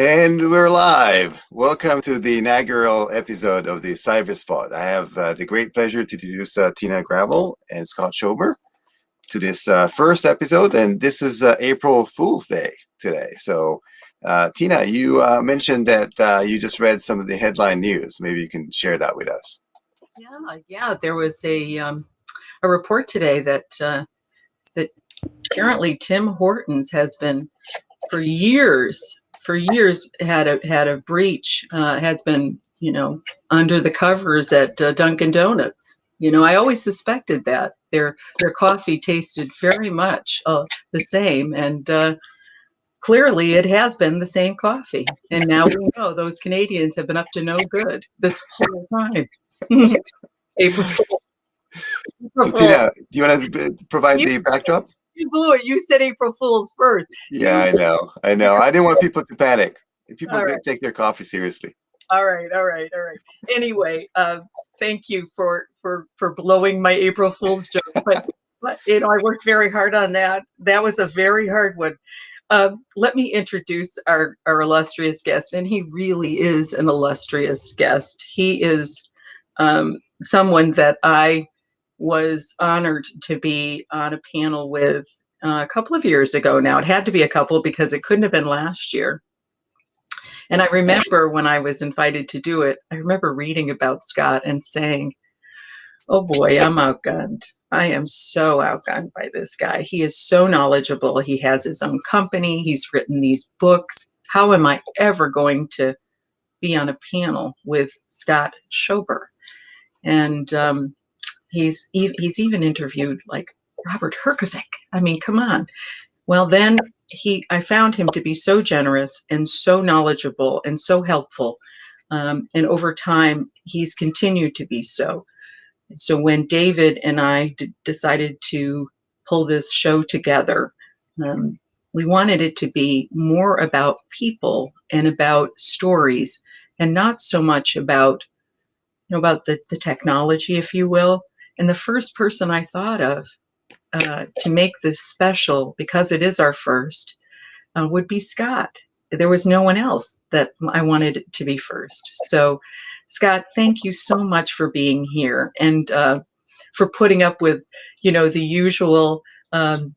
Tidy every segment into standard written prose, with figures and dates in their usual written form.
And we're live. Welcome to the inaugural episode of the Cyberspot. I have the great pleasure to introduce Tina Gravel and Scott Schober to this first episode. And this is April Fool's Day today. So, Tina, you mentioned that you just read some of the headline news. Maybe you can share that with us. Yeah. There was a report today that that apparently Tim Hortons has been for years had a breach, has been, under the covers at Dunkin' Donuts. I always suspected that their coffee tasted very much the same, and clearly it has been the same coffee. And now we know those Canadians have been up to no good this whole time. April. So, Tina, do you want to provide the backdrop? You blew it. You said April Fool's first. Yeah, I know. I didn't want people to panic. People take their coffee seriously. All right. Anyway, thank you for blowing my April Fool's joke. But I worked very hard on that. That was a very hard one. Let me introduce our illustrious guest, and he really is an illustrious guest. He is someone that I was honored to be on a panel with a couple of years ago now. It had to be a couple because it couldn't have been last year. And I remember when I was invited to do it, I remember reading about Scott and saying, oh boy, I'm outgunned. I am so outgunned by this guy. He is so knowledgeable. He has his own company. He's written these books. How am I ever going to be on a panel with Scott Schober? And he's even interviewed like Robert Herjavec. I mean, come on. Well, then I found him to be so generous and so knowledgeable and so helpful. And over time, he's continued to be so. So when David and I decided to pull this show together, we wanted it to be more about people and about stories, and not so much about the technology, if you will. And the first person I thought of to make this special, because it is our first, would be Scott. There was no one else that I wanted it to be first. So, Scott, thank you so much for being here and for putting up with, the usual, kind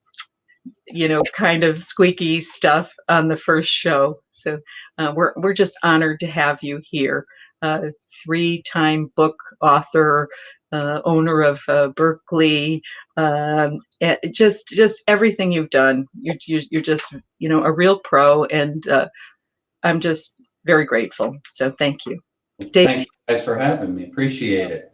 of squeaky stuff on the first show. So we're just honored to have you here. 3-time book author, owner of Berkeley, just everything you've done. You're just a real pro, and I'm just very grateful. So thank you. Dave, thanks guys for having me. Appreciate it.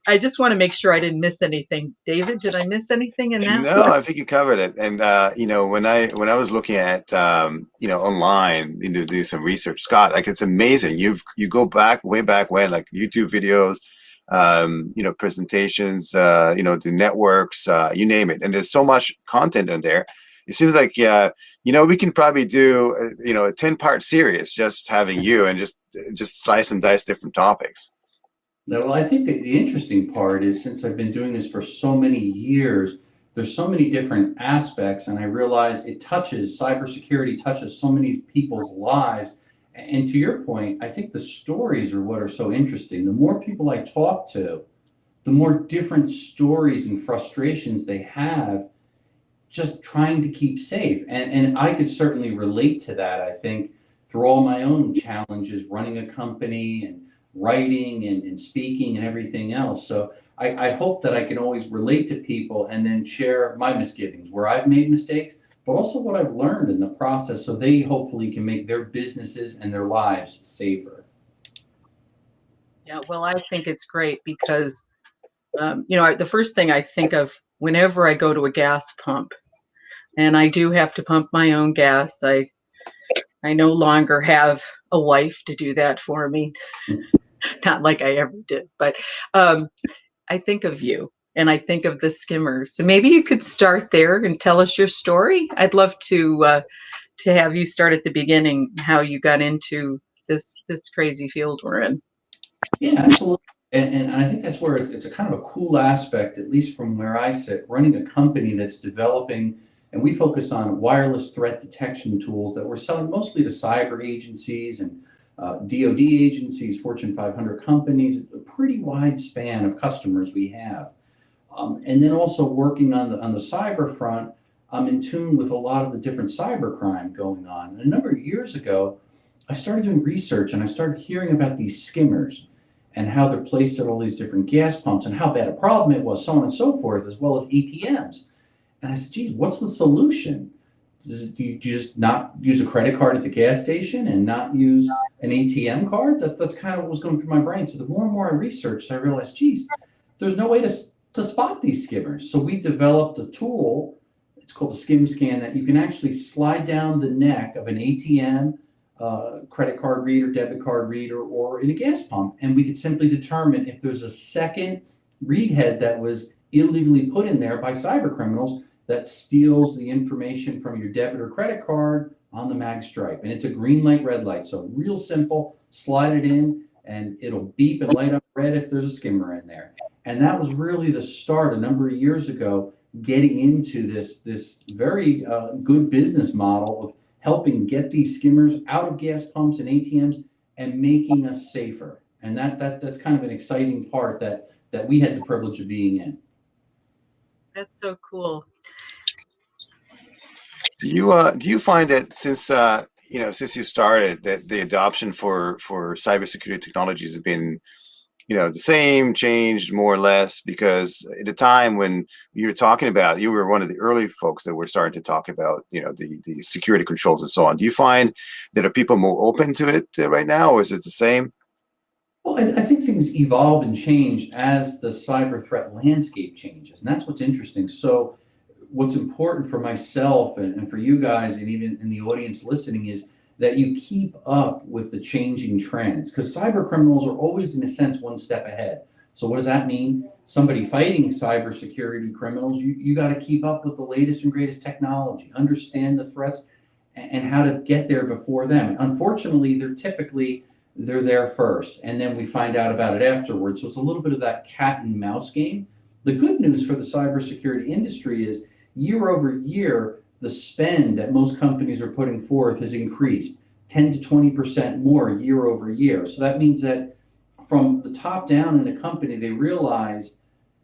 I just want to make sure I didn't miss anything. David, did I miss anything in that? No, I think you covered it. And when I was looking at online, to do some research, Scott, like it's amazing. You go back way back when, like YouTube videos, presentations, the networks, you name it. And there's so much content in there. It seems like we can probably do a 10-part series just having you and just slice and dice different topics. No, well, I think that the interesting part is, since I've been doing this for so many years, there's so many different aspects, and I realize cybersecurity touches so many people's lives. And to your point, I think the stories are what are so interesting. The more people I talk to, the more different stories and frustrations they have just trying to keep safe. And I could certainly relate to that, I think, through all my own challenges running a company and writing and speaking and everything else. So I hope that I can always relate to people and then share my misgivings where I've made mistakes, but also what I've learned in the process, so they hopefully can make their businesses and their lives safer. Yeah, well, I think it's great because, the first thing I think of whenever I go to a gas pump, and I do have to pump my own gas, I no longer have a wife to do that for me. Not like I ever did, but I think of you and I think of the skimmers. So maybe you could start there and tell us your story. I'd love to have you start at the beginning, how you got into this crazy field we're in. Yeah, absolutely. And I think that's where it's a kind of a cool aspect, at least from where I sit, running a company that's developing And we focus on wireless threat detection tools that we're selling mostly to cyber agencies and DoD agencies, Fortune 500 companies, a pretty wide span of customers we have. And then also working on the cyber front, I'm in tune with a lot of the different cyber crime going on. And a number of years ago, I started doing research and I started hearing about these skimmers and how they're placed at all these different gas pumps and how bad a problem it was, so on and so forth, as well as ATMs. And I said, geez, what's the solution? Do you just not use a credit card at the gas station and not use an ATM card? That's kind of what was going through my brain. So the more and more I researched, I realized, geez, there's no way to spot these skimmers. So we developed a tool, it's called a skim scan, that you can actually slide down the neck of an ATM, credit card reader, debit card reader, or in a gas pump. And we could simply determine if there's a second read head that was illegally put in there by cyber criminals that steals the information from your debit or credit card on the mag stripe. And it's a green light, red light. So real simple, slide it in and it'll beep and light up red if there's a skimmer in there. And that was really the start a number of years ago, getting into this very good business model of helping get these skimmers out of gas pumps and ATMs and making us safer. And that's kind of an exciting part that we had the privilege of being in. That's so cool. Do you find that since you started, that the adoption for cybersecurity technologies has been the same, changed more or less? Because at a time when you were talking about, you were one of the early folks that were starting to talk about the security controls and so on. Do you find that are people more open to it right now, or is it the same? Well, I think things evolve and change as the cyber threat landscape changes, and that's what's interesting. So what's important for myself and for you guys and even in the audience listening is that you keep up with the changing trends, because cyber criminals are always, in a sense, one step ahead. So what does that mean? Somebody fighting cybersecurity criminals, you got to keep up with the latest and greatest technology, understand the threats and how to get there before them. Unfortunately, they're there first, and then we find out about it afterwards. So it's a little bit of that cat and mouse game. The good news for the cybersecurity industry is year over year, the spend that most companies are putting forth has increased 10 to 20% more year over year. So that means that from the top down in a company, they realize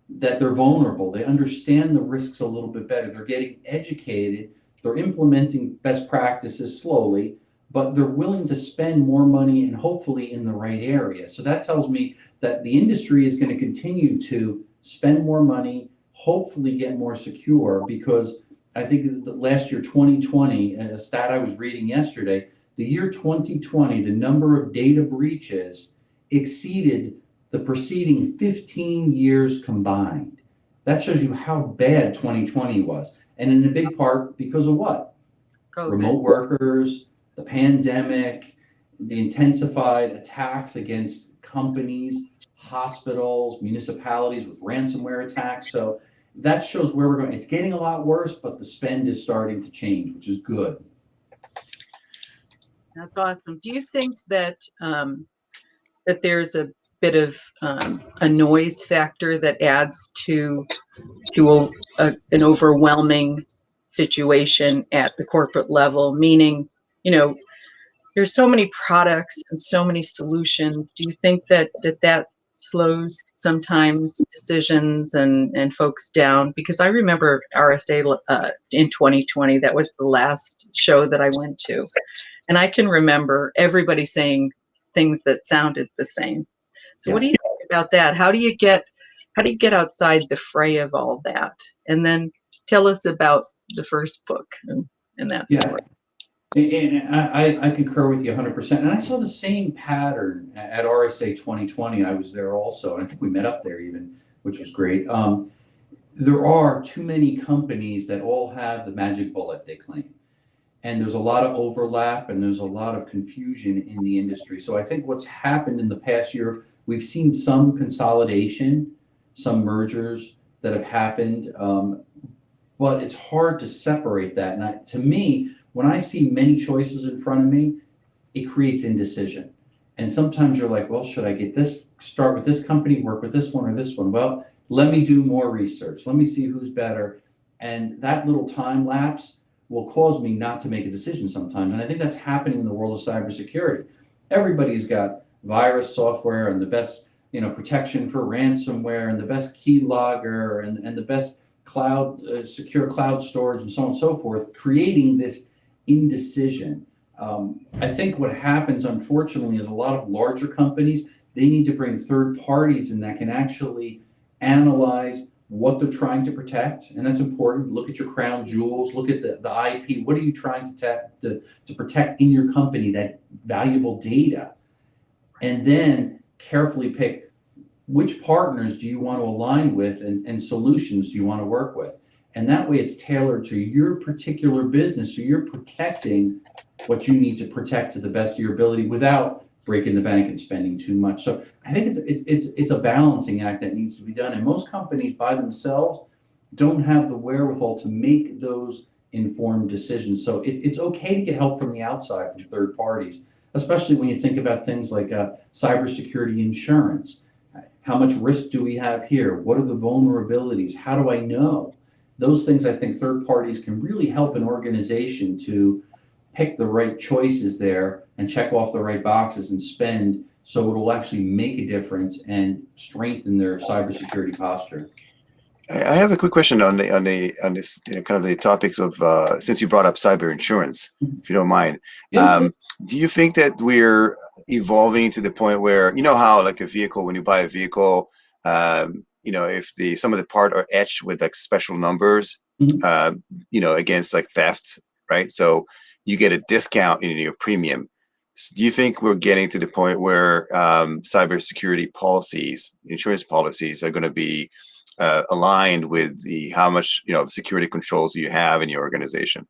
that they're vulnerable. They understand the risks a little bit better. They're getting educated. They're implementing best practices slowly, but they're willing to spend more money and hopefully in the right area. So that tells me that the industry is going to continue to spend more money, hopefully get more secure, because I think that last year, 2020, a stat I was reading yesterday, the year 2020, the number of data breaches exceeded the preceding 15 years combined. That shows you how bad 2020 was. And in a big part because of what? COVID. Remote workers, the pandemic, the intensified attacks against companies, hospitals, municipalities with ransomware attacks. So that shows where we're going. It's getting a lot worse, but the spend is starting to change, which is good. That's awesome. Do you think that that there's a bit of a noise factor that adds to an overwhelming situation at the corporate level? Meaning, there's so many products and so many solutions. Do you think that slows sometimes decisions and folks down? Because I remember RSA in 2020, that was the last show that I went to. And I can remember everybody saying things that sounded the same. So What do you think about that? How do you get outside the fray of all that? And then tell us about the first book and that story. And I concur with you 100%. And I saw the same pattern at RSA 2020. I was there also. And I think we met up there even, which was great. There are too many companies that all have the magic bullet, they claim. And there's a lot of overlap and there's a lot of confusion in the industry. So I think what's happened in the past year, we've seen some consolidation, some mergers that have happened. But it's hard to separate that. And to me, when I see many choices in front of me, it creates indecision. And sometimes you're like, well, should I start with this company, work with this one or this one? Well, let me do more research. Let me see who's better. And that little time lapse will cause me not to make a decision sometimes. And I think that's happening in the world of cybersecurity. Everybody's got virus software and the best, protection for ransomware and the best keylogger and the best cloud, secure cloud storage and so on and so forth, creating this indecision. I think what happens, unfortunately, is a lot of larger companies, they need to bring third parties in that can actually analyze what they're trying to protect. And that's important. Look at your crown jewels, look at the IP. What are you trying to protect in your company, that valuable data? And then carefully pick which partners do you want to align with and solutions do you want to work with. And that way it's tailored to your particular business. So you're protecting what you need to protect to the best of your ability without breaking the bank and spending too much. So I think it's a balancing act that needs to be done. And most companies by themselves don't have the wherewithal to make those informed decisions. So it's okay to get help from the outside, from third parties, especially when you think about things like cybersecurity insurance. How much risk do we have here? What are the vulnerabilities? How do I know? Those things, I think third parties can really help an organization to pick the right choices there and check off the right boxes and spend so it'll actually make a difference and strengthen their cybersecurity posture. I have a quick question on this kind of the topics of since you brought up cyber insurance, if you don't mind. Yeah. Do you think that we're evolving to the point where, how like a vehicle, when you buy a vehicle, if some of the part are etched with like special numbers, against like theft, right? So you get a discount in your premium. Do you think we're getting to the point where cybersecurity policies, insurance policies, are going to be aligned with how much security controls you have in your organization?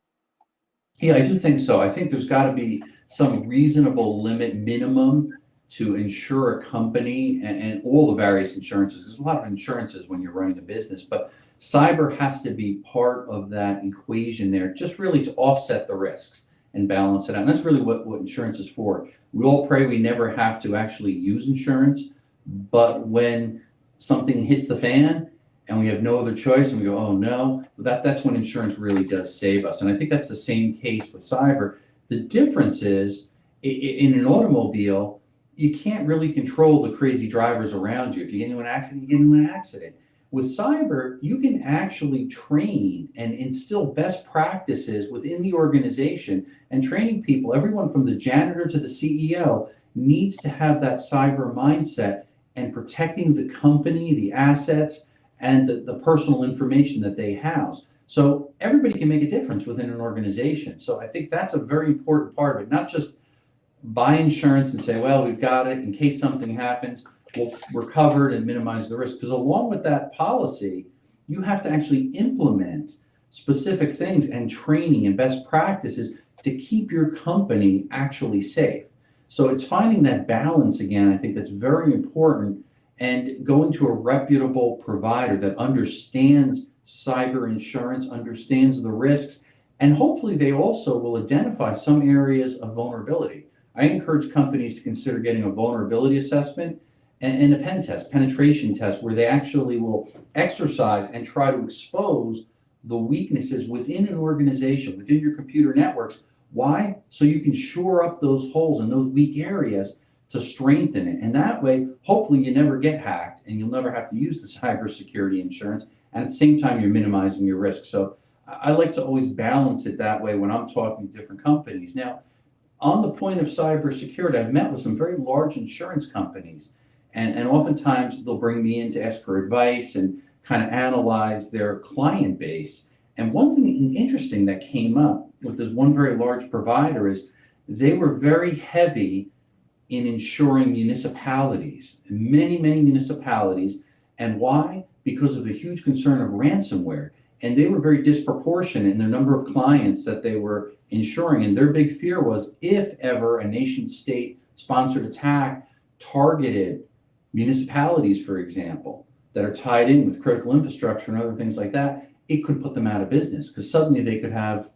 Yeah, I do think so. I think there's got to be some reasonable limit minimum to insure a company and all the various insurances. There's a lot of insurances when you're running a business, but cyber has to be part of that equation there, just really to offset the risks and balance it out. And that's really what insurance is for. We all pray we never have to actually use insurance, but when something hits the fan and we have no other choice and we go, oh no, that's when insurance really does save us. And I think that's the same case with cyber. The difference is in an automobile, you can't really control the crazy drivers around you. If you get into an accident, you get into an accident. With cyber, you can actually train and instill best practices within the organization, and training people, everyone from the janitor to the CEO, needs to have that cyber mindset and protecting the company, the assets, and the personal information that they house. So everybody can make a difference within an organization. So I think that's a very important part of it, not just buy insurance and say, well, we've got it in case something happens, we're covered and minimize the risk. Because along with that policy, you have to actually implement specific things and training and best practices to keep your company actually safe. So it's finding that balance again, I think that's very important, and going to a reputable provider that understands cyber insurance, understands the risks, and hopefully they also will identify some areas of vulnerability. I encourage companies to consider getting a vulnerability assessment and a penetration test, where they actually will exercise and try to expose the weaknesses within an organization, within your computer networks. Why? So you can shore up those holes and those weak areas to strengthen it. And that way, hopefully you never get hacked and you'll never have to use the cybersecurity insurance. And at the same time, you're minimizing your risk. So I like to always balance it that way when I'm talking to different companies. Now, on the point of cybersecurity, I've met with some very large insurance companies, and oftentimes they'll bring me in to ask for advice and kind of analyze their client base. And one thing interesting that came up with this one very large provider is they were very heavy in insuring municipalities, many municipalities. And why? Because of the huge concern of ransomware. And they were very disproportionate in the number of clients that they were insuring. And their big fear was, if ever a nation state sponsored attack targeted municipalities, for example, that are tied in with critical infrastructure and other things like that, it could put them out of business, because suddenly they could have,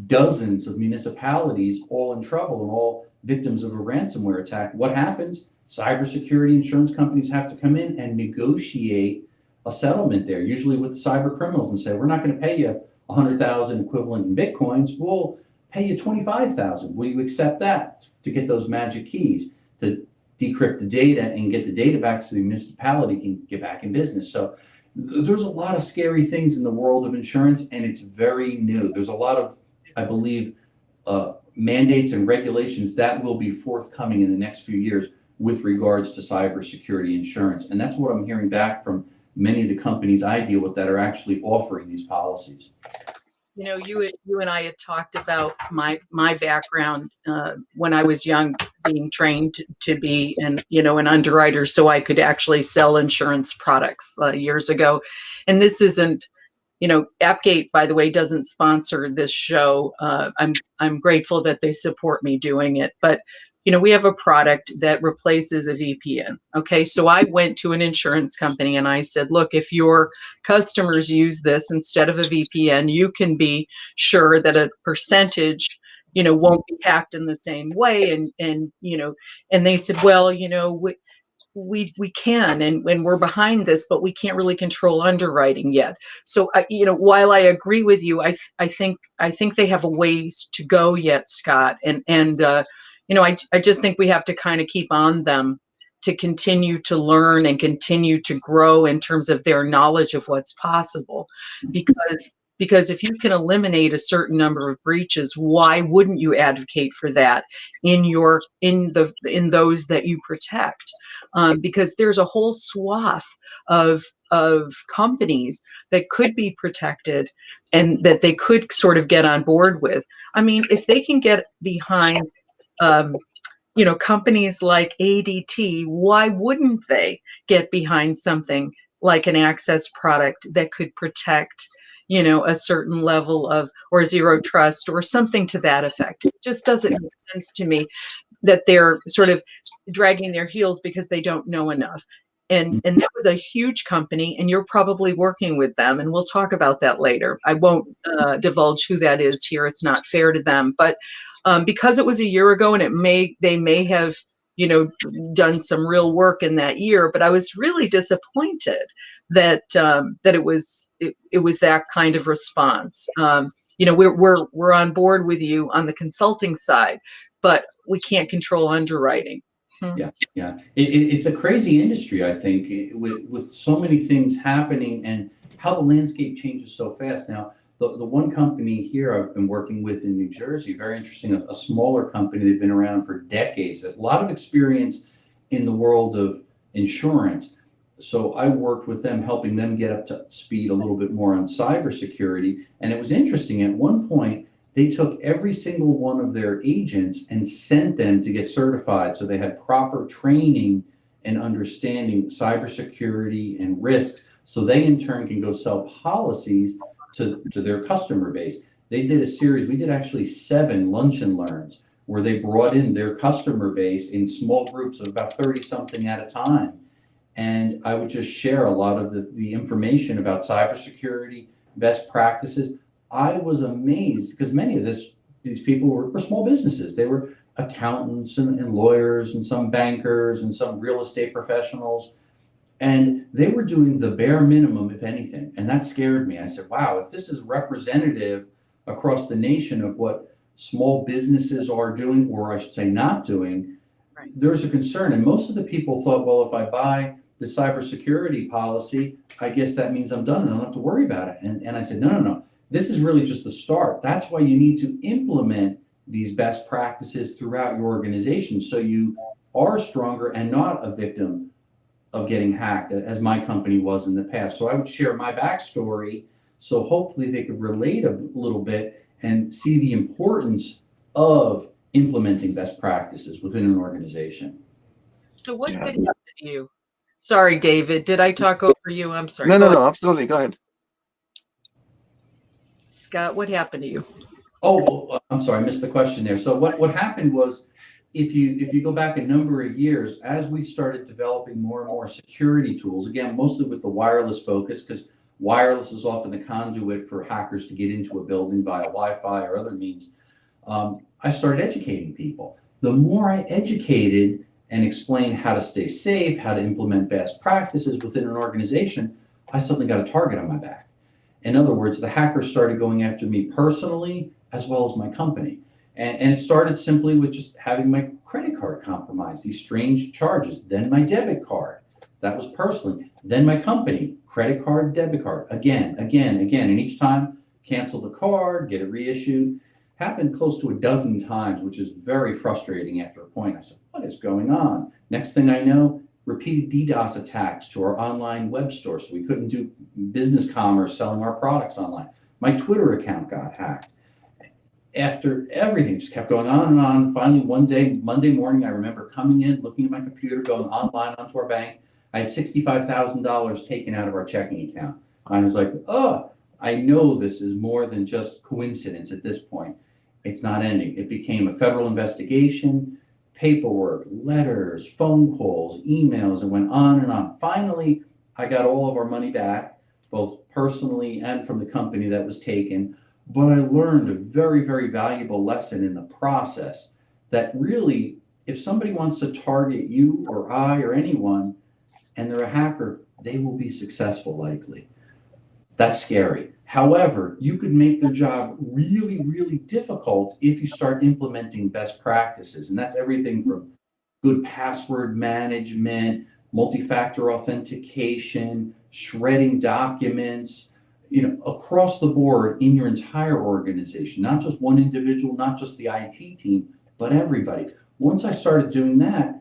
dozens of municipalities all in trouble and all victims of a ransomware attack. What happens? Cybersecurity insurance companies have to come in and negotiate a settlement there, usually with the cyber criminals, and say, we're not going to pay you 100,000 equivalent in Bitcoins. We'll pay you 25,000. Will you accept that to get those magic keys to decrypt the data and get the data back so the municipality can get back in business? So there's a lot of scary things in the world of insurance, and it's very new. There's a lot of, I believe, mandates and regulations that will be forthcoming in the next few years with regards to cybersecurity insurance. And that's what I'm hearing back from many of the companies I deal with that are actually offering these policies. You know, you and I had talked about my background when I was young, being trained to be an underwriter, so I could actually sell insurance products years ago. And this isn't, Appgate, by the way, doesn't sponsor this show. I'm grateful that they support me doing it, but we have a product that replaces a VPN. Okay, so I went to an insurance company and I said, look, if your customers use this instead of a VPN, you can be sure that a percentage, won't be hacked in the same way. And they said, well, we can, and we're behind this, but we can't really control underwriting yet. So, while I agree with you, I think they have a ways to go yet, Scott, and I just think we have to kind of keep on them to continue to learn and continue to grow in terms of their knowledge of what's possible, because if you can eliminate a certain number of breaches, why wouldn't you advocate for that in those that you protect? Because there's a whole swath of companies that could be protected and that they could sort of get on board with. I mean, if they can get behind companies like ADT, why wouldn't they get behind something like an access product that could protect a certain level of, or zero trust or something to that effect? It just doesn't make sense to me that they're sort of dragging their heels because they don't know enough. And that was a huge company, and you're probably working with them, and we'll talk about that later. I won't divulge who that is here. It's not fair to them. But because it was a year ago, and they may have done some real work in that year, but I was really disappointed that it was that kind of response. We're on board with you on the consulting side, but we can't control underwriting. Yeah. It's a crazy industry, I think, with so many things happening and how the landscape changes so fast. Now, the one company here I've been working with in New Jersey, very interesting, a smaller company. They've been around for decades, a lot of experience in the world of insurance. So I worked with them, helping them get up to speed a little bit more on cybersecurity. And it was interesting. At one point, they took every single one of their agents and sent them to get certified. So they had proper training and understanding cybersecurity and risks. So they in turn can go sell policies to their customer base. They did a series, we did actually 7 lunch and learns where they brought in their customer base in small groups of about 30 something at a time. And I would just share a lot of the information about cybersecurity, best practices. I was amazed because many of these people were small businesses. They were accountants and lawyers and some bankers and some real estate professionals. And they were doing the bare minimum, if anything. And that scared me. I said, wow, if this is representative across the nation of what small businesses are doing, or I should say not doing, right, there's a concern. And most of the people thought, well, if I buy the cybersecurity policy, I guess that means I'm done and I don't have to worry about it. And I said, no. This is really just the start. That's why you need to implement these best practices throughout your organization so you are stronger and not a victim of getting hacked, as my company was in the past. So I would share my backstory so hopefully they could relate a little bit and see the importance of implementing best practices within an organization. So what did happen to you? Sorry, David, did I talk over you? I'm sorry. No, absolutely. Go ahead. Scott, what happened to you? Oh, I'm sorry, I missed the question there. So what happened was, if you go back a number of years, as we started developing more and more security tools, again, mostly with the wireless focus, because wireless is often the conduit for hackers to get into a building via Wi-Fi or other means, I started educating people. The more I educated and explained how to stay safe, how to implement best practices within an organization, I suddenly got a target on my back. In other words, the hackers started going after me personally as well as my company. And it started simply with just having my credit card compromised, these strange charges, then my debit card. That was personally. Then my company, credit card, debit card, again. And each time, cancel the card, get it reissued. Happened close to a dozen times, which is very frustrating after a point. I said, what is going on? Next thing I know, repeated DDoS attacks to our online web store, so we couldn't do business commerce selling our products online. My Twitter account got hacked. After everything just kept going on and on, finally one day, Monday morning, I remember coming in, looking at my computer, going online onto our bank. I had $65,000 taken out of our checking account. I was like, oh, I know this is more than just coincidence at this point. It's not ending. It became a federal investigation, paperwork, letters, phone calls, emails, and went on and on. Finally, I got all of our money back, both personally and from the company that was taken. But I learned a very, very valuable lesson in the process that really, if somebody wants to target you or I or anyone, and they're a hacker, they will be successful likely. That's scary. However, you could make their job really, really difficult if you start implementing best practices. And that's everything from good password management, multi-factor authentication, shredding documents, across the board in your entire organization, not just one individual, not just the IT team, but everybody. Once I started doing that,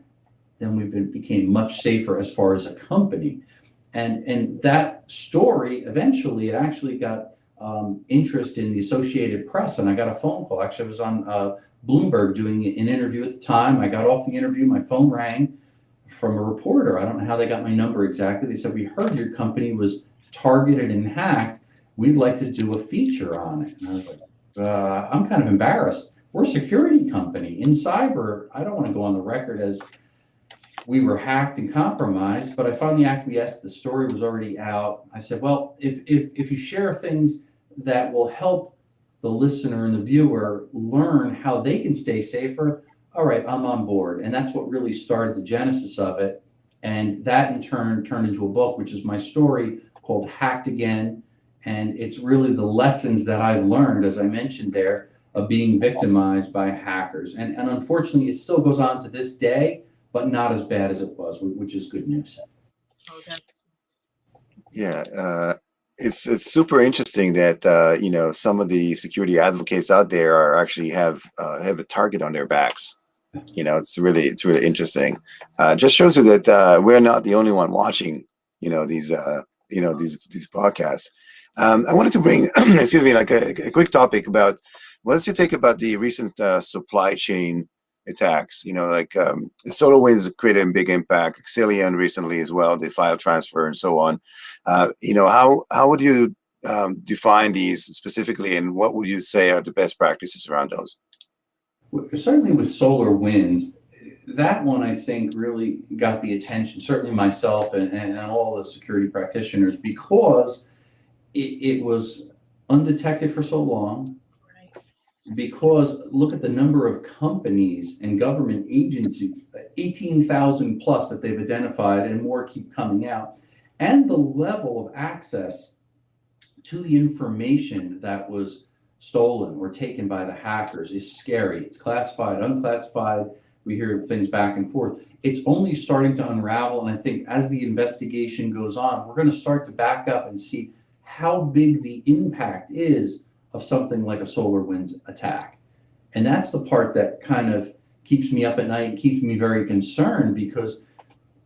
then we became much safer as far as a company. And that story, eventually, it actually got interest in the Associated Press, and I got a phone call. Actually, I was on Bloomberg doing an interview at the time. I got off the interview, my phone rang from a reporter. I don't know how they got my number exactly. They said, we heard your company was targeted and hacked. We'd like to do a feature on it. And I was like, I'm kind of embarrassed. We're a security company. In cyber, I don't want to go on the record as we were hacked and compromised, but I finally acquiesced. The story was already out. I said, well, if you share things that will help the listener and the viewer learn how they can stay safer, all right, I'm on board. And that's what really started the genesis of it. And that in turn turned into a book, which is my story called Hacked Again. And it's really the lessons that I've learned, as I mentioned there, of being victimized by hackers. And unfortunately, it still goes on to this day, but not as bad as it was, which is good news. Okay. Yeah, it's super interesting that some of the security advocates out there are actually have a target on their backs. It's really interesting. Just shows you that we're not the only one watching these podcasts. I wanted to bring excuse me, like a quick topic about what's your take about the recent supply chain attacks. SolarWinds created a big impact. Xilion recently as well, the file transfer and so on. How would you define these specifically, and what would you say are the best practices around those? Certainly with SolarWinds, that one I think really got the attention, certainly myself and all the security practitioners, because it was undetected for so long. Because look at the number of companies and government agencies, 18,000 plus that they've identified, and more keep coming out. And the level of access to the information that was stolen or taken by the hackers is scary. It's classified, unclassified. We hear things back and forth. It's only starting to unravel. And I think as the investigation goes on, we're going to start to back up and see how big the impact is of something like a SolarWinds attack. And that's the part that kind of keeps me up at night, keeps me very concerned, because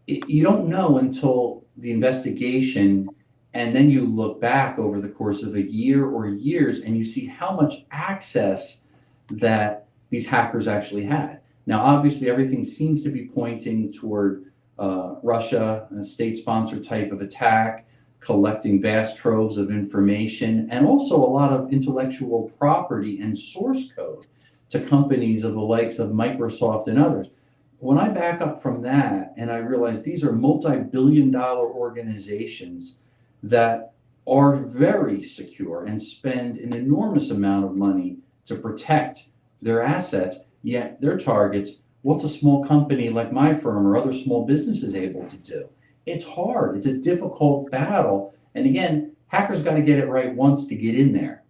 you don't know until the investigation, and then you look back over the course of a year or years and you see how much access that these hackers actually had. Now, obviously, everything seems to be pointing toward Russia, a state-sponsored type of attack, collecting vast troves of information, and also a lot of intellectual property and source code to companies of the likes of Microsoft and others. When I back up from that and I realize these are multi-billion-dollar organizations that are very secure and spend an enormous amount of money to protect their assets, yet their targets, what's a small company like my firm or other small businesses able to do? It's hard. It's a difficult battle. And again, hackers got to get it right once to get in there.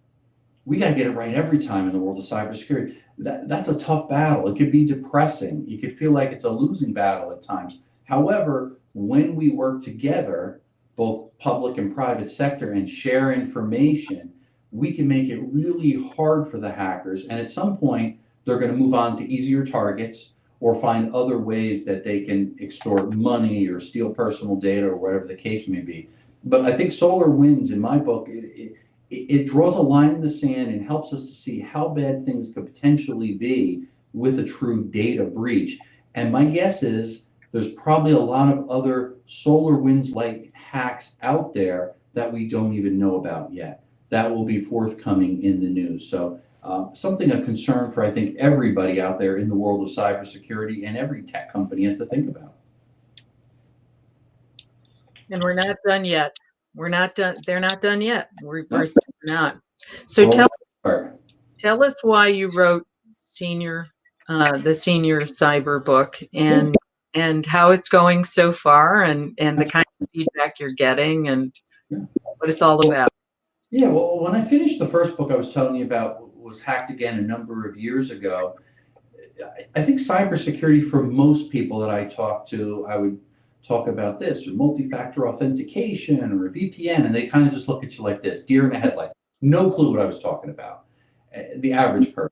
We got to get it right every time in the world of cybersecurity. That's a tough battle. It could be depressing. You could feel like it's a losing battle at times. However, when we work together, both public and private sector, and share information, we can make it really hard for the hackers. And at some point, they're going to move on to easier targets or find other ways that they can extort money or steal personal data or whatever the case may be. But I think SolarWinds, in my book, it draws a line in the sand and helps us to see how bad things could potentially be with a true data breach. And my guess is there's probably a lot of other SolarWinds-like hacks out there that we don't even know about yet. That will be forthcoming in the news. So something of concern for, I think, everybody out there in the world of cybersecurity, and every tech company has to think about. And we're not done yet. We're not done. They're not done yet. We're No. not. So Or- tell us why you wrote the senior cyber book, and how it's going so far, and the kind of feedback you're getting, and what it's all about. Yeah, well, when I finished the first book I was telling you about was hacked again a number of years ago, I think cybersecurity, for most people that I talk to, I would talk about this, or multi-factor authentication, or a VPN, and they kind of just look at you like this, deer in the headlights. No clue what I was talking about. The average person.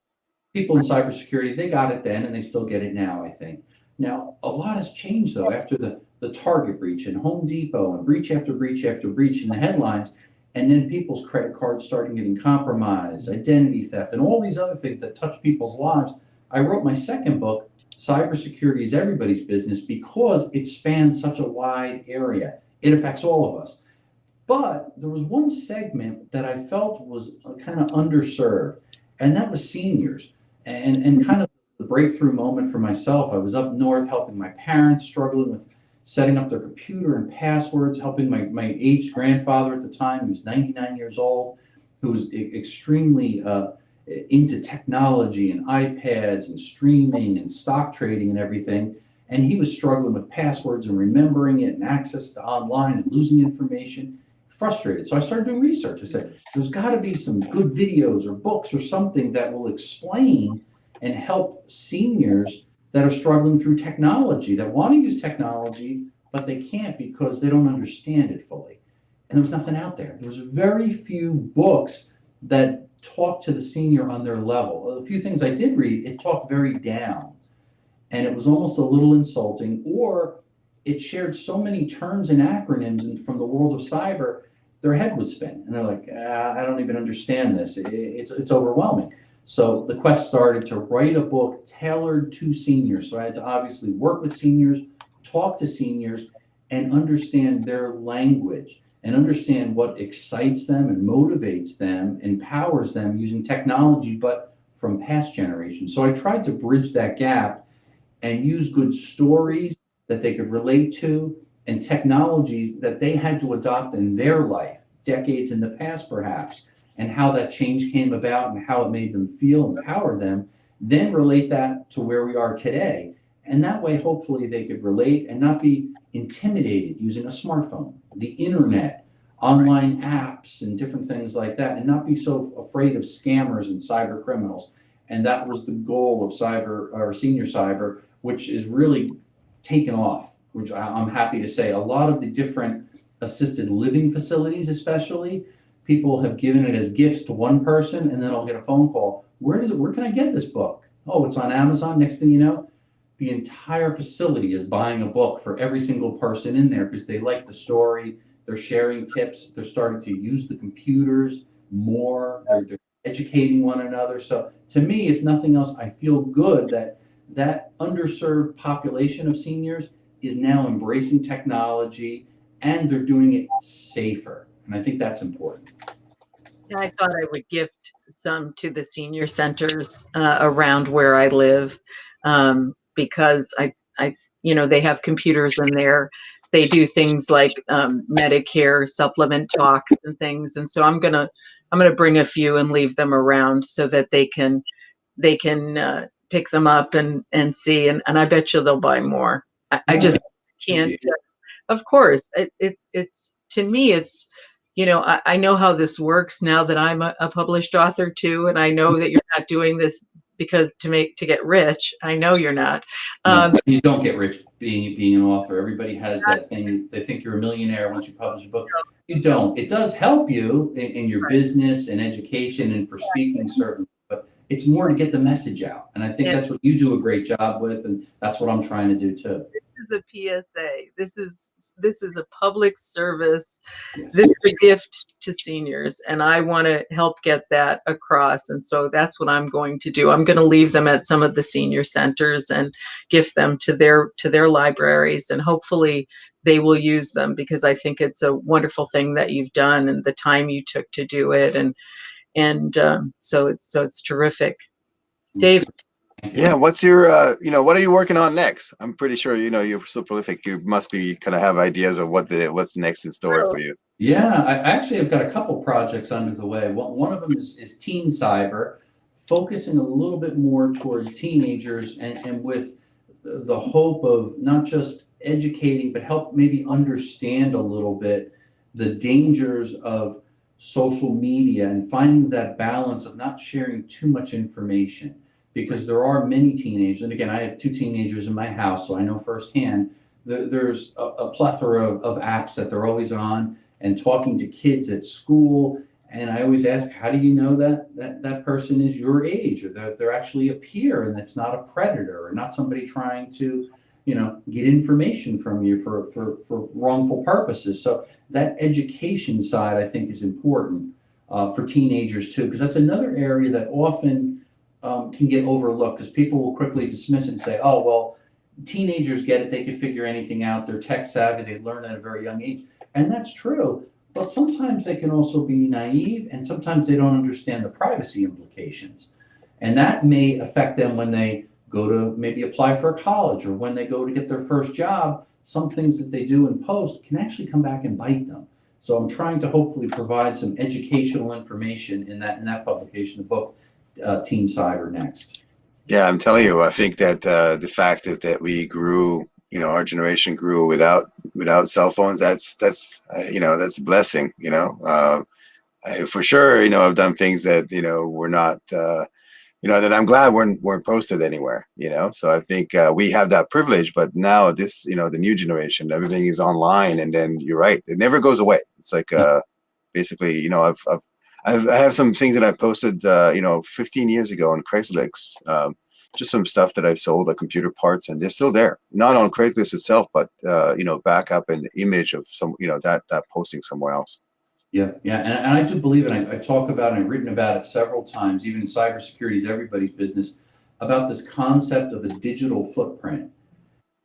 People in cybersecurity, they got it then, and they still get it now, I think. Now, a lot has changed, though, after the Target breach and Home Depot and breach after breach after breach in the headlines, and then people's credit cards starting getting compromised, identity theft, and all these other things that touch people's lives. I wrote my second book, Cybersecurity is Everybody's Business, because it spans such a wide area. It affects all of us. But there was one segment that I felt was kind of underserved, and that was seniors. And kind of the breakthrough moment for myself, I was up north helping my parents, struggling with setting up their computer and passwords, helping my aged grandfather at the time, who was 99 years old, who was extremely into technology and iPads and streaming and stock trading and everything. And he was struggling with passwords and remembering it and access to online and losing information. Frustrated. So I started doing research. I said, there's got to be some good videos or books or something that will explain and help seniors that are struggling through technology, that want to use technology, but they can't because they don't understand it fully. And there was nothing out there. There was very few books that talked to the senior on their level. A few things I did read, it talked very down. And it was almost a little insulting, or it shared so many terms and acronyms from the world of cyber, their head would spin. And they're like, I don't even understand this. It's overwhelming. So the quest started to write a book tailored to seniors. So I had to obviously work with seniors, talk to seniors, and understand their language, and understand what excites them and motivates them, empowers them using technology, but from past generations. So I tried to bridge that gap and use good stories that they could relate to, and technology that they had to adopt in their life, decades in the past perhaps, and how that change came about and how it made them feel, empower them, then relate that to where we are today. And that way, hopefully, they could relate and not be intimidated using a smartphone, the internet, online apps, and different things like that, and not be so afraid of scammers and cyber criminals. And that was the goal of cyber, or senior cyber, which is really taken off, which I'm happy to say. A lot of the different assisted living facilities, especially, people have given it as gifts to one person, and then I'll get a phone call. Where can I get this book? Oh, it's on Amazon. Next thing you know, the entire facility is buying a book for every single person in there because they like the story. They're sharing tips. They're starting to use the computers more. They're educating one another. So to me, if nothing else, I feel good that underserved population of seniors is now embracing technology, and they're doing it safer. And I think that's important. I thought I would gift some to the senior centers around where I live, because they have computers in there. They do things like Medicare supplement talks and things, and so I'm gonna bring a few and leave them around so that they can pick them up and see, and I bet you they'll buy more. I just can't. Of course, it's to me, it's I know how this works now that I'm a published author too, and I know that you're not doing this because to get rich. I know you're not. No, you don't get rich being an author. Everybody has that thing. They think you're a millionaire once you publish a book. You don't. It does help you in your business and education and for speaking, certainly, but it's more to get the message out. And I think that's what you do a great job with, and that's what I'm trying to do too. This is a PSA. This is a public service. Yes. This is a gift to seniors, and I want to help get that across. And so that's what I'm going to do. I'm going to leave them at some of the senior centers and gift them to their libraries, and hopefully they will use them, because I think it's a wonderful thing that you've done and the time you took to do it, and so it's terrific. Dave. Yeah, what's your, what are you working on next? I'm pretty sure, you're so prolific. You must be kind of have ideas of what's next in store for you. Yeah, I actually have got a couple projects under the way. One of them is teen cyber, focusing a little bit more toward teenagers and with the hope of not just educating, but help maybe understand a little bit the dangers of social media and finding that balance of not sharing too much information. Because there are many teenagers, and again, I have 2 teenagers in my house, so I know firsthand, there's a plethora of apps that they're always on and talking to kids at school. And I always ask, how do you know that person is your age, or that they're actually a peer and that's not a predator or not somebody trying to, get information from you for wrongful purposes. So that education side, I think, is important for teenagers too, because that's another area that often can get overlooked, because people will quickly dismiss it and say, oh, well, teenagers get it. They can figure anything out. They're tech savvy. They learn at a very young age. And that's true. But sometimes they can also be naive, and sometimes they don't understand the privacy implications. And that may affect them when they go to maybe apply for a college, or when they go to get their first job. Some things that they do in post can actually come back and bite them. So I'm trying to hopefully provide some educational information in that publication, the book, Teen Cyber Next. Yeah, I'm telling you, I think that the fact that we grew, our generation grew without cell phones, that's a blessing. For sure, I've done things that were not, that I'm glad weren't posted anywhere. So I think we have that privilege, but now this, the new generation, everything is online, and then you're right, it never goes away. It's like basically, I have some things that I posted, 15 years ago on Craigslist, just some stuff that I sold, like computer parts, and they're still there. Not on Craigslist itself, but, back up an image of some, that posting somewhere else. Yeah. And I do believe, and I talk about it and I've written about it several times, even in cybersecurity is everybody's business, about this concept of a digital footprint.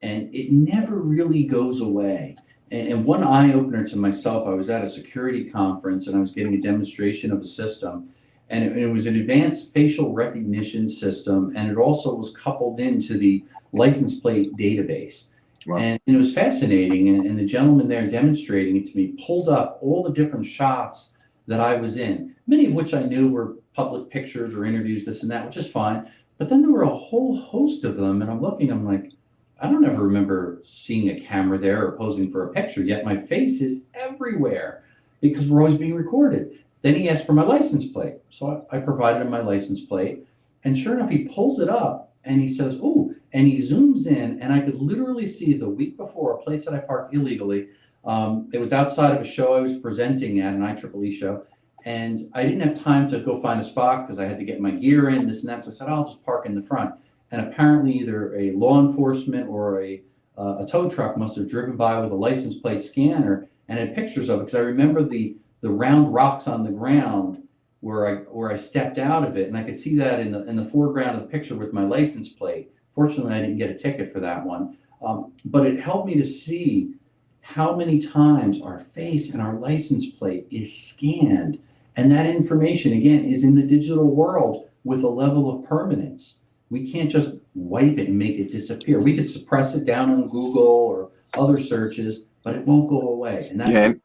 And it never really goes away. And one eye-opener to myself, I was at a security conference and I was getting a demonstration of a system, and it was an advanced facial recognition system, and it also was coupled into the license plate database. Wow. And it was fascinating, and the gentleman there demonstrating it to me pulled up all the different shots that I was in, many of which I knew were public pictures or interviews, this and that, which is fine. But then there were a whole host of them, and I'm like, I don't ever remember seeing a camera there or posing for a picture, yet my face is everywhere because we're always being recorded. Then he asked for my license plate. So I provided him my license plate, and sure enough, he pulls it up and he says, ooh, and he zooms in, and I could literally see the week before a place that I parked illegally. It was outside of a show I was presenting at, an IEEE show, and I didn't have time to go find a spot because I had to get my gear in, this and that. So I said, I'll just park in the front. And apparently either a law enforcement or a tow truck must have driven by with a license plate scanner and had pictures of it, because I remember the round rocks on the ground where I stepped out of it, and I could see that in the foreground of the picture with my license plate. Fortunately, I didn't get a ticket for that one, but it helped me to see how many times our face and our license plate is scanned, and that information again is in the digital world with a level of permanence. We can't just wipe it and make it disappear. We could suppress it down on Google or other searches, but it won't go away. And that's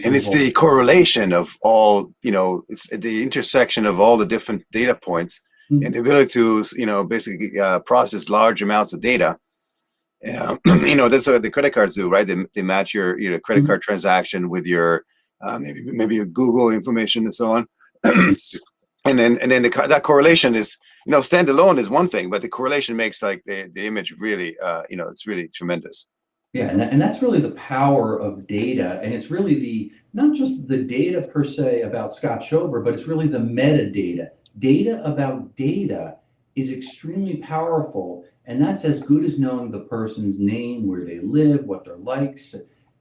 and it's the correlation of all, it's the intersection of all the different data points, mm-hmm. and the ability to, basically process large amounts of data. That's what the credit cards do, right? They match your credit mm-hmm. card transaction with your maybe a Google information and so on. And then that correlation is, standalone is one thing, but the correlation makes like the image really, it's really tremendous. Yeah, and that's really the power of data, and it's really not just the data per se about Scott Schober, but it's really the metadata. Data about data is extremely powerful, and that's as good as knowing the person's name, where they live, what their likes,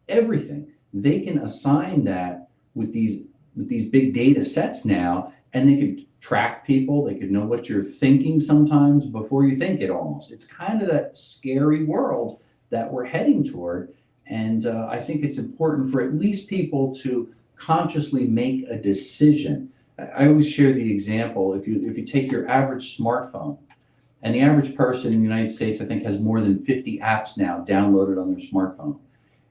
everything. They can assign that with these big data sets now, and they could track people. They could know what you're thinking sometimes before you think it almost. It's kind of that scary world that we're heading toward. And I think it's important for at least people to consciously make a decision. I always share the example, if you take your average smartphone, and the average person in the United States, I think, has more than 50 apps now downloaded on their smartphone.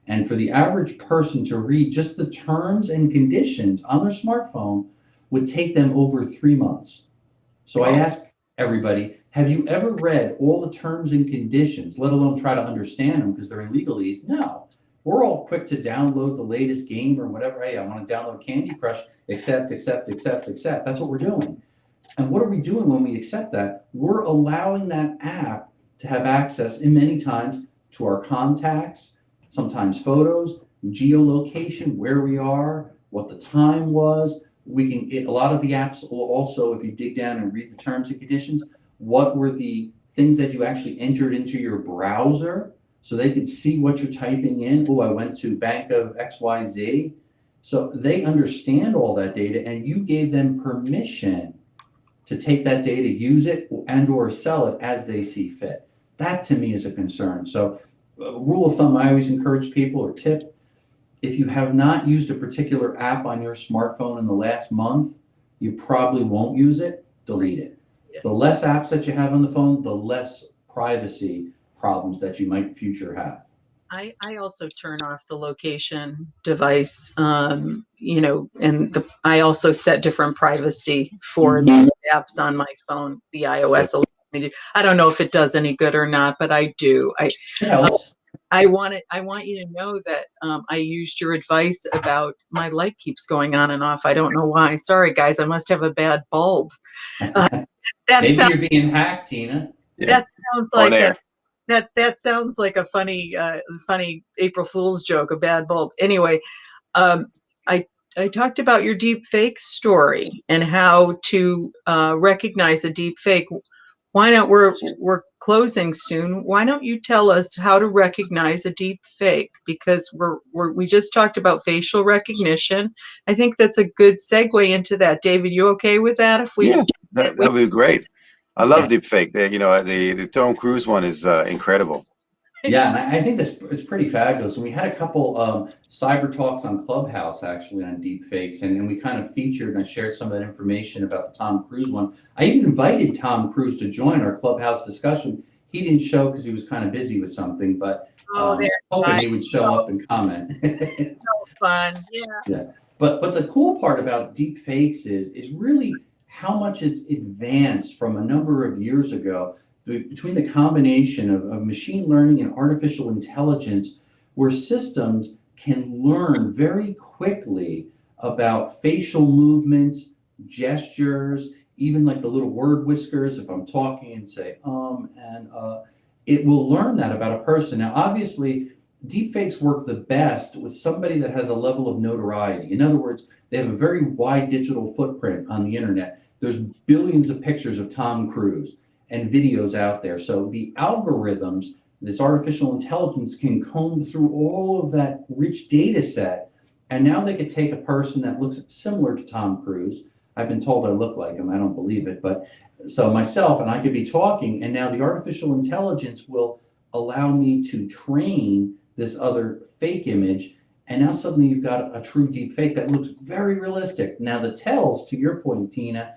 And for the average person to read just the terms and conditions on their smartphone would take them over 3 months. So I ask everybody, have you ever read all the terms and conditions, let alone try to understand them because they're in legalese? No. We're all quick to download the latest game or whatever. Hey, I want to download Candy Crush, accept. That's what we're doing. And what are we doing when we accept that? We're allowing that app to have access, in many times, to our contacts, sometimes photos, geolocation, where we are, what the time was. A lot of the apps will also, if you dig down and read the terms and conditions, what were the things that you actually entered into your browser, so they could see what you're typing in. Oh, I went to Bank of XYZ. So they understand all that data, and you gave them permission to take that data, use it, and or sell it as they see fit. That to me is a concern. So rule of thumb I always encourage people, or tip, if you have not used a particular app on your smartphone in the last month, you probably won't use it, delete it. The less apps that you have on the phone, the less privacy problems that you might in future have. I also turn off the location device, and I also set different privacy for the apps on my phone. The iOS allows me to. I don't know if it does any good or not, but I do. It helps. I want you to know that I used your advice about my light keeps going on and off. I don't know why. Sorry, guys. I must have a bad bulb. Maybe you're being hacked, Tina. That sounds like that sounds like a funny April Fool's joke, a bad bulb. Anyway, I talked about your deep fake story and how to recognize a deep fake. Why not? We're closing soon. Why don't you tell us how to recognize a deep fake? Because we just talked about facial recognition. I think that's a good segue into that. David, you okay with that? That would be great. I love deepfake. The Tom Cruise one is incredible. Yeah, and I think it's pretty fabulous. And we had a couple cyber talks on Clubhouse actually on deepfakes, and we kind of featured, and I shared some of that information about the Tom Cruise one. I even invited Tom Cruise to join our Clubhouse discussion. He didn't show because he was kind of busy with something, but hoping he would show up and comment. So fun, yeah. But the cool part about deepfakes is really how much it's advanced from a number of years ago, between the combination of machine learning and artificial intelligence, where systems can learn very quickly about facial movements, gestures, even like the little word whiskers. If I'm talking and say, it will learn that about a person. Now, obviously, deepfakes work the best with somebody that has a level of notoriety. In other words, they have a very wide digital footprint on the internet. There's billions of pictures of Tom Cruise and videos out there. So the algorithms, this artificial intelligence, can comb through all of that rich data set. And now they could take a person that looks similar to Tom Cruise. I've been told I look like him. I don't believe it. But so myself, and I could be talking, and now the artificial intelligence will allow me to train this other fake image. And now suddenly you've got a true deep fake that looks very realistic. Now the tells, to your point, Tina,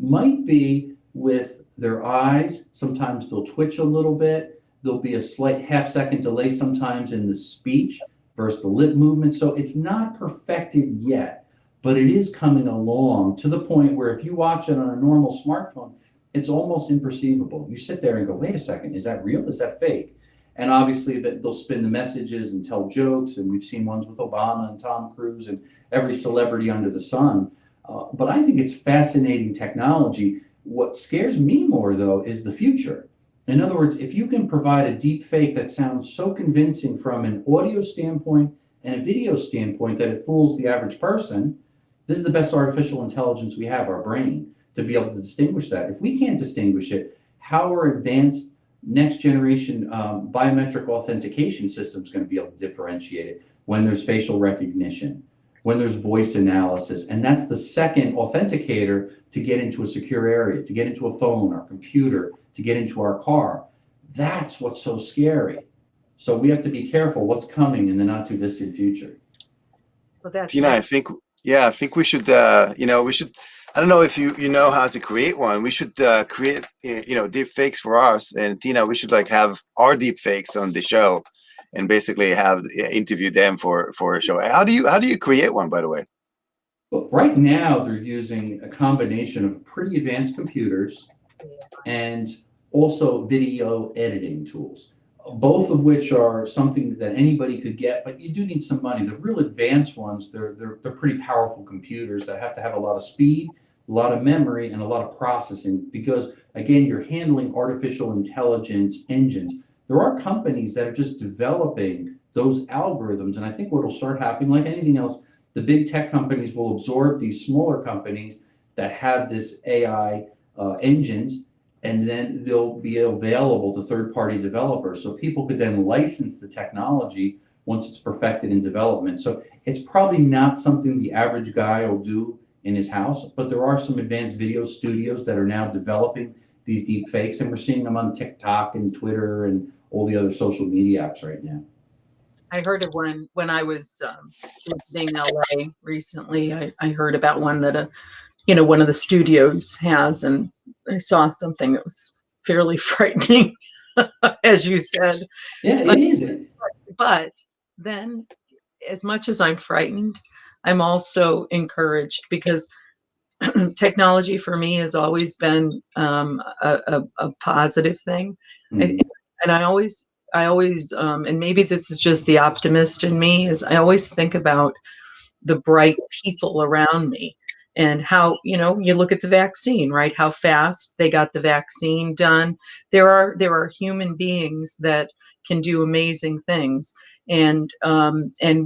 might be with their eyes. Sometimes they'll twitch a little bit. There'll be a slight half-second delay sometimes in the speech versus the lip movement. So it's not perfected yet, but it is coming along to the point where if you watch it on a normal smartphone, it's almost imperceivable. You sit there and go, wait a second, is that real? Is that fake? And obviously that they'll spin the messages and tell jokes, and we've seen ones with Obama and Tom Cruise and every celebrity under the sun. But I think it's fascinating technology. What scares me more, though, is the future. In other words, if you can provide a deep fake that sounds so convincing from an audio standpoint and a video standpoint that it fools the average person, this is the best artificial intelligence we have, our brain, to be able to distinguish that. If we can't distinguish it, how are advanced next generation biometric authentication systems going to be able to differentiate it when there's facial recognition, when there's voice analysis? And that's the second authenticator to get into a secure area, to get into a phone or computer, to get into our car. That's what's so scary. So we have to be careful what's coming in the not too distant future. Well, that's Tina, I think we should, we should, I don't know if you know how to create one. We should create, deep fakes for us. And Tina, we should like have our deep fakes on the show and basically have interview them for a show. How do you create one, by the way? Well, right now they're using a combination of pretty advanced computers and also video editing tools, both of which are something that anybody could get, but you do need some money. The real advanced ones, they're pretty powerful computers that have to have a lot of speed, a lot of memory, and a lot of processing, because again, you're handling artificial intelligence engines. There are companies that are just developing those algorithms, and I think what will start happening, like anything else, the big tech companies will absorb these smaller companies that have this AI engines, and then they'll be available to third-party developers. So people could then license the technology once it's perfected in development. So it's probably not something the average guy will do in his house, but there are some advanced video studios that are now developing these deep fakes, and we're seeing them on TikTok and Twitter and all the other social media apps right now. I heard of one when I was visiting LA recently. I heard about one that one of the studios has, and I saw something that was fairly frightening, as you said. Yeah, it is. But then, as much as I'm frightened, I'm also encouraged, because technology for me has always been a positive thing. Mhm. And I always, and maybe this is just the optimist in me, is I always think about the bright people around me, and how, you look at the vaccine, right? How fast they got the vaccine done. There are human beings that can do amazing things, and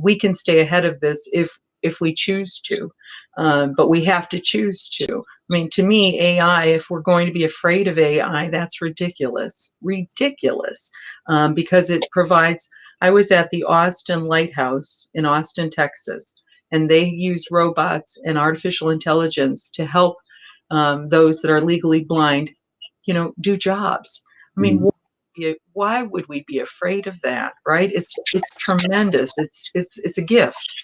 we can stay ahead of this if we choose to, but we have to choose to. I mean, to me, AI, if we're going to be afraid of AI, that's ridiculous, because it provides. I was at the Austin Lighthouse in Austin, Texas, and they use robots and artificial intelligence to help those that are legally blind, do jobs. I mean, why would we be afraid of that, right? It's tremendous. It's a gift.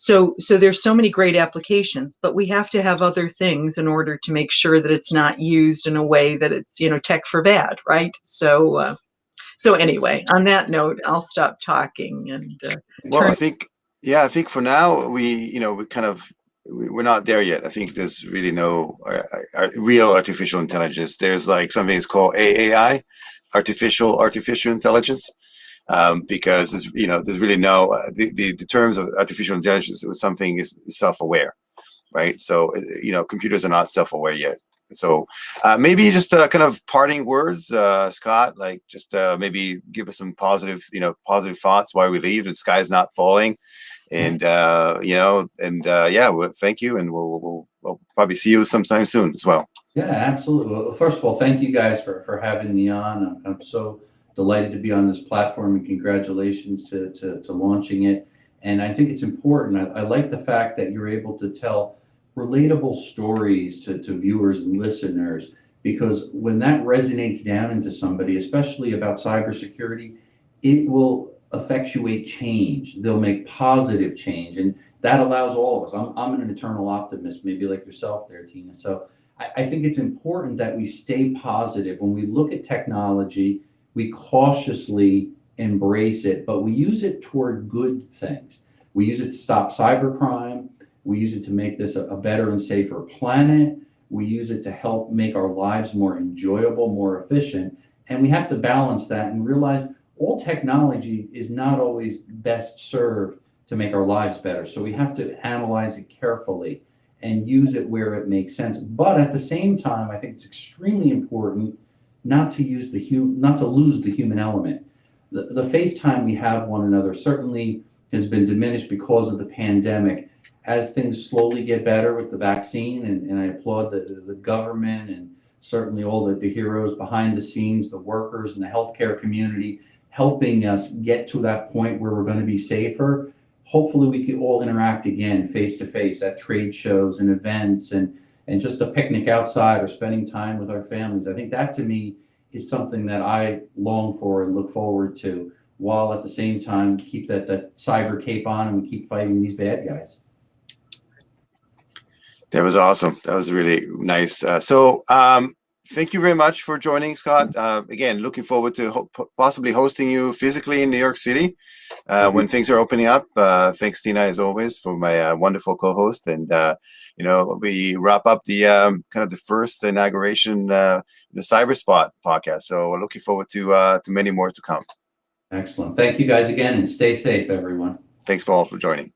So there's so many great applications, but we have to have other things in order to make sure that it's not used in a way that it's, tech for bad, right? So anyway, on that note, I'll stop talking and Well, I think for now we're not there yet. I think there's really no real artificial intelligence. There's like something that's called AAI, artificial intelligence, because there's really no the terms of artificial intelligence. Something is self-aware, right? So computers are not self-aware yet. So maybe just kind of parting words, Scott, like just maybe give us some positive thoughts why we leave. The sky's not falling. And well, thank you, and we'll probably see you sometime soon as well. Yeah, absolutely. Well, first of all, thank you guys for having me on. I'm so delighted to be on this platform, and congratulations to launching it. And I think it's important. I like the fact that you're able to tell relatable stories to viewers and listeners, because when that resonates down into somebody, especially about cybersecurity, it will effectuate change. They'll make positive change, and that allows all of us. I'm an eternal optimist, maybe like yourself there, Tina. So I think it's important that we stay positive. When we look at technology, we cautiously embrace it, but we use it toward good things. We use it to stop cybercrime. We use it to make this a better and safer planet. We use it to help make our lives more enjoyable, more efficient. And we have to balance that and realize all technology is not always best served to make our lives better. So we have to analyze it carefully and use it where it makes sense. But at the same time, I think it's extremely important not to lose the human element. The FaceTime we have one another certainly has been diminished because of the pandemic. As things slowly get better with the vaccine, and I applaud the government and certainly all the heroes behind the scenes, the workers and the healthcare community, helping us get to that point where we're going to be safer. Hopefully we can all interact again face to face at trade shows and events and just a picnic outside or spending time with our families. I think that to me is something that I long for and look forward to, while at the same time keep that cyber cape on and we keep fighting these bad guys. That was awesome. That was really nice. Thank you very much for joining, Scott. Again, looking forward to possibly hosting you physically in New York City when things are opening up. Thanks, Tina, as always, for my wonderful co-host. And we wrap up the kind of the first inauguration, the CyberSpot podcast. So we're looking forward to many more to come. Excellent. Thank you guys again, and stay safe, everyone. Thanks for all for joining.